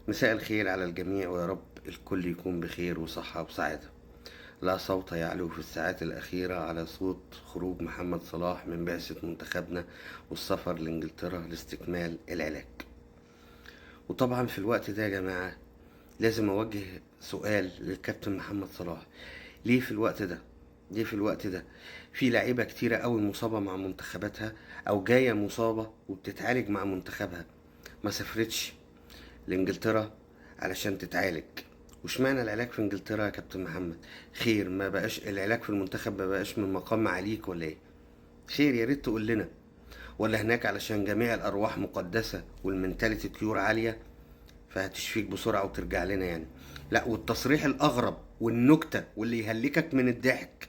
مساء الخير على الجميع، ويا رب الكل يكون بخير وصحة وسعادة. لا صوت يعلو في الساعات الأخيرة على صوت خروج محمد صلاح من بعثة منتخبنا والسفر لإنجلترا لاستكمال العلاج. وطبعا في الوقت ده يا جماعة لازم أوجه سؤال للكابتن محمد صلاح. ليه في الوقت ده؟ ليه في الوقت ده في لعيبة كتيرة قوي مصابة مع منتخباتها أو جاية مصابة وبتتعالج مع منتخبها، ما سافرتش لإنجلترا علشان تتعالج؟ واشمعنى العلاج في انجلترا يا كابتن محمد؟ خير ما بقاش العلاج في المنتخب ما بقاش من مقام معاليك ولا ايه؟ خير يا ريت تقول لنا. ولا هناك علشان جميع الارواح مقدسة والمنتاليتي طيور عالية فهتشفيك بسرعة وترجع لنا يعني؟ لا، والتصريح الاغرب والنكتة واللي يهلكك من الضحك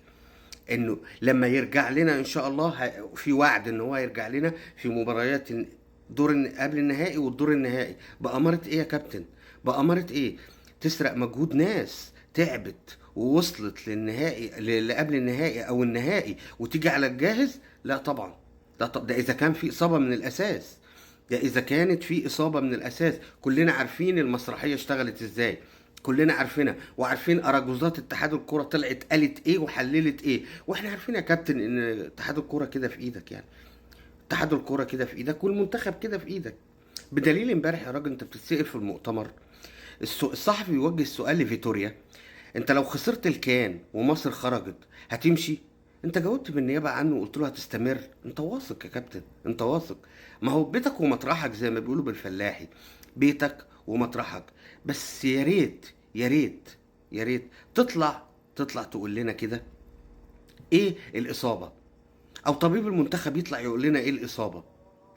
انه لما يرجع لنا ان شاء الله في وعد ان هو هيرجع لنا في مباريات قبل النهائي والدور النهائي. بأمارة ايه يا كابتن؟ بأمارة ايه؟ تسرق مجهود ناس تعبت ووصلت للنهائي اللي قبل النهائي او النهائي وتيجي على الجاهز؟ لا طبعا. ده اذا كان في اصابة من الاساس. ده اذا كانت في اصابة من الاساس. كلنا عارفين المسرحية اشتغلت ازاي، كلنا عارفينها، وعارفين اراجوزات اتحاد الكوره طلعت قالت ايه وحللت ايه. واحنا عارفين يا كابتن ان اتحاد الكوره كده في ايدك يعني. اتحاد الكوره كده في ايدك والمنتخب كده في ايدك. بدليل امبارح يا راجل انت بتتسأل في المؤتمر، الصحفي بيوجه السؤال لفيتوريا: انت لو خسرت الكان ومصر خرجت هتمشي؟ انت جاوبت بالنيابه عنه وقلت له هتستمر. انت واثق يا كابتن، انت واثق. ما هو بيتك ومطرحك زي ما بيقولوا بالفلاحي، بيتك ومطرحك. بس يا ريت يا ريت يا ريت تطلع تقول لنا كده ايه الاصابه، او طبيب المنتخب يطلع يقول لنا ايه الاصابه.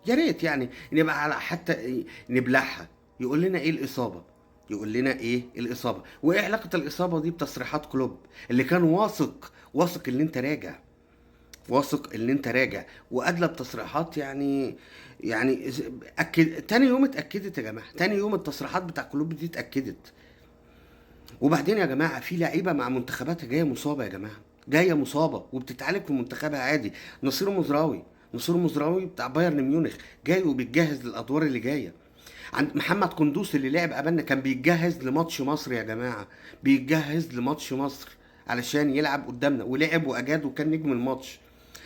يا ريت يعني نبقى على حتى نبلعها، يقول لنا ايه الاصابه، يقول لنا ايه الاصابه وايه علاقه الاصابه دي بتصريحات كلوب اللي كان واثق ان انت راجع، واثق ان انت راجع وادلى بتصريحات يعني تاني يوم اتاكدت يا جماعه، تاني يوم التصريحات بتاع كلوب دي اتاكدت. وبعدين يا جماعه في لعيبه مع منتخباتها جايه مصابه يا جماعه، جايه مصابه وبتتعالج في منتخبها عادي. نصير مزراوي بتاع بايرن ميونخ جاي وبيتجهز للادوار اللي جايه. عند محمد قندوس اللي لعب قبلنا كان بيتجهز لماتش مصر يا جماعه، بيتجهز لماتش مصر علشان يلعب قدامنا، ولعب واجاد وكان نجم الماتش.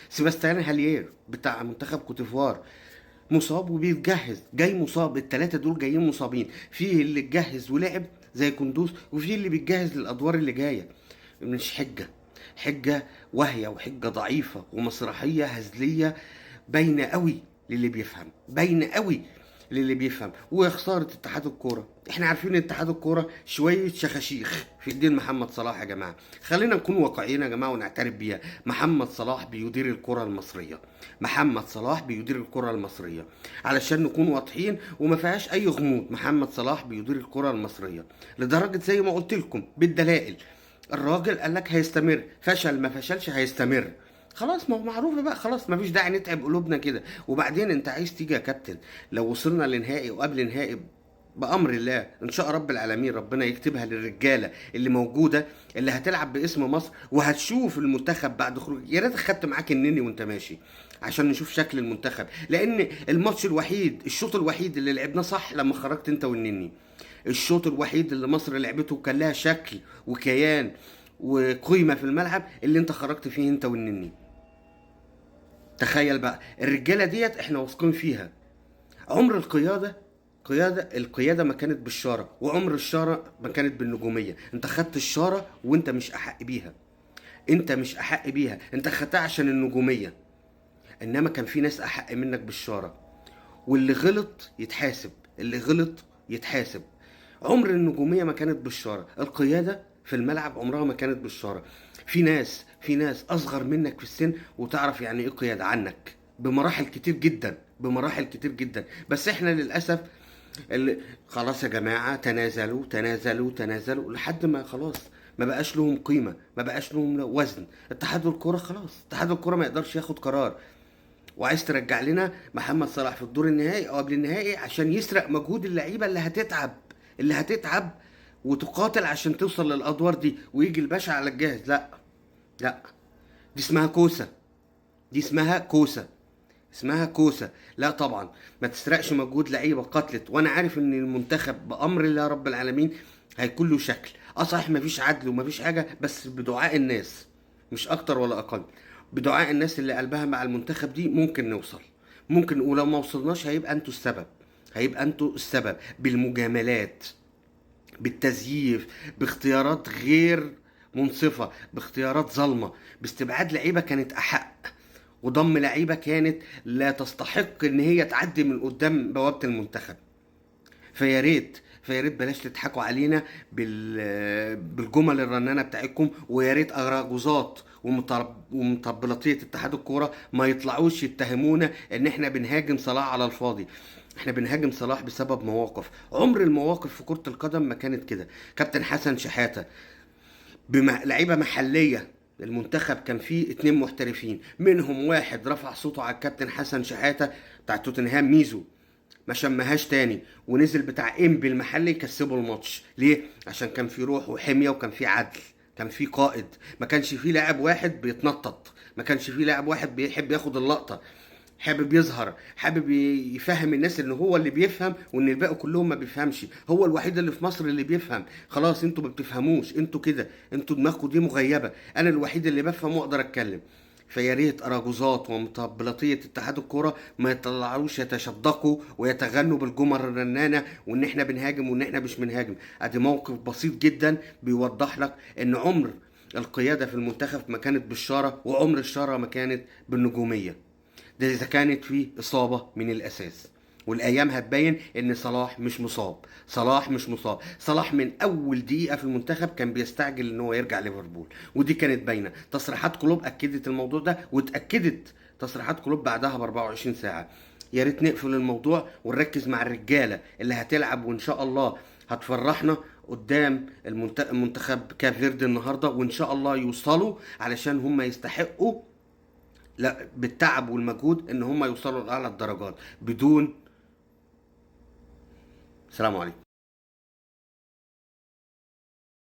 سيباستيان هاليير بتاع منتخب كوتيفوار مصاب وبيتجهز، جاي مصاب. التلاتة دول جايين مصابين، فيه اللي اتجهز ولعب زي كندوز وفيه اللي بيتجهز للادوار اللي جايه. مش حجه واهيه وحجه ضعيفه ومسرحيه هزليه باينه قوي للي بيفهم، باينه قوي للي بيفهم. ويا خساره اتحاد الكوره، احنا عارفين ان اتحاد الكوره شويه شخاشيخ في ايدين محمد صلاح يا جماعه. خلينا نكون واقعيين يا جماعه ونعترف بيها، محمد صلاح بيدير الكره المصريه، محمد صلاح بيدير الكره المصريه علشان نكون واضحين وما فيهاش اي غموض. محمد صلاح بيدير الكره المصريه لدرجه زي ما قلت لكم بالدلائل. الراجل قال لك هيستمر، فشل ما فشلش هيستمر. خلاص ما هو معروف بقى، خلاص ما فيش داعي نتعب قلوبنا كده. وبعدين انت عايز تيجي يا كابتن لو وصلنا لنهائي وقبل نهائي بأمر الله إن شاء رب العالمين ربنا يكتبها للرجالة اللي موجودة اللي هتلعب باسم مصر وهتشوف المنتخب بعد خروج. يا ريت خدت معاك النني وانت ماشي عشان نشوف شكل المنتخب، لأن الماتش الوحيد الشوط الوحيد اللي لعبناه صح لما خرجت انت والنني. الشوط الوحيد اللي مصر لعبته كان لها شكل وكيان وقيمة في الملعب اللي انت خرجت فيه انت والنني. تخيل بقى الرجالة ديت احنا واثقين فيها. عمر القيادة ما كانت بالشارة، وعمر الشارة ما كانت بالنجومية. انت خدت الشارة وانت مش احق بيها، انت مش احق بيها، انت خدتها عشان النجومية. انما كان في ناس احق منك بالشارة، واللي غلط يتحاسب، اللي غلط يتحاسب. عمر النجومية ما كانت بالشارة، القيادة في الملعب عمرها ما كانت بالشارة. في ناس اصغر منك في السن وتعرف يعني ايه قيادة عنك بمراحل كتير جدا، بمراحل كتير جدا. بس احنا للأسف اللي خلاص يا جماعة تنازلوا لحد ما خلاص ما بقاش لهم قيمة، ما بقاش لهم وزن. اتحاد الكرة خلاص، اتحاد الكرة ما يقدرش ياخد قرار. وعايز ترجع لنا محمد صلاح في الدور النهائي او قبل النهائي عشان يسرق مجهود اللعيبة اللي هتتعب وتقاتل عشان توصل للادوار دي، ويجي الباشا على الجاهز؟ لا لا، دي اسمها كوسة، دي اسمها كوسة. اسمها كوسه. لا طبعا، ما تسرقش مجهود لعيبه قتلت، وانا عارف ان المنتخب بامر الله رب العالمين هيكون له شكل. اه صحيح مفيش عدل ومفيش حاجه، بس بدعاء الناس مش اكتر ولا اقل. بدعاء الناس اللي قلبها مع المنتخب دي ممكن نوصل. ممكن، ولو ما وصلناش هيبقى انتوا السبب. هيبقى انتوا السبب بالمجاملات، بالتزييف، باختيارات غير منصفة، باختيارات ظلمة، باستبعاد لعيبة كانت أحق، وضم لعيبة كانت لا تستحق إن هي تعدي من قدام بوابة المنتخب. فيا ريت بلاش تضحكوا علينا بالجمل الرنانه بتاعتكم، ويا ريت اراجوزات ومطبلاتيه اتحاد الكوره ما يطلعوش يتهمونا ان احنا بنهاجم صلاح على الفاضي. احنا بنهاجم صلاح بسبب مواقف. عمر المواقف في كرة القدم ما كانت كده. كابتن حسن شحاتة لعيبة محلية، المنتخب كان فيه 2 محترفين، منهم واحد رفع صوته على الكابتن حسن شحاتة بتاع توتنهام ميزو، ما شمهاش تاني، ونزل بتاع انبي المحلي يكسبوا الماتش. ليه؟ عشان كان في روح وحمية وكان في عدل، كان في قائد. ما كانش في لاعب واحد بيتنطط، ما كانش في لاعب واحد بيحب ياخد اللقطة، حابب يظهر، حابب يفهم الناس ان هو اللي بيفهم وان الباقي كلهم ما بيفهمش. هو الوحيد اللي في مصر اللي بيفهم. خلاص انتوا ما بتفهموش، انتوا كده، انتوا دماغكم دي مغيبة، انا الوحيد اللي بفهم واقدر اتكلم. فيا ريت اراجوزات ومطبلاتيه اتحاد الكوره ما يطلعوش يتشدقوا ويتغنوا بالجمل الرنانه وان احنا بنهاجم وان احنا مش بنهاجم. ادي موقف بسيط جدا بيوضح لك ان عمر القياده في المنتخب ما كانت بالشاره، وعمر الشاره ما كانت بالنجوميه. ده اذا كانت في اصابه من الاساس. والايام هتبين ان صلاح مش مصاب. صلاح مش مصاب. صلاح من اول دقيقه في المنتخب كان بيستعجل ان هو يرجع ليفربول، ودي كانت باينه. تصريحات كلوب اكدت الموضوع ده، واتاكدت تصريحات كلوب بعدها ب 24 ساعه. يا ريت نقفل الموضوع ونركز مع الرجاله اللي هتلعب وان شاء الله هتفرحنا قدام المنتخب كاب فيردي النهارده، وان شاء الله يوصلوا علشان هم يستحقوا، لا بالتعب والمجهود، ان هم يوصلوا لاعلى الدرجات بدون. سلام عليكم.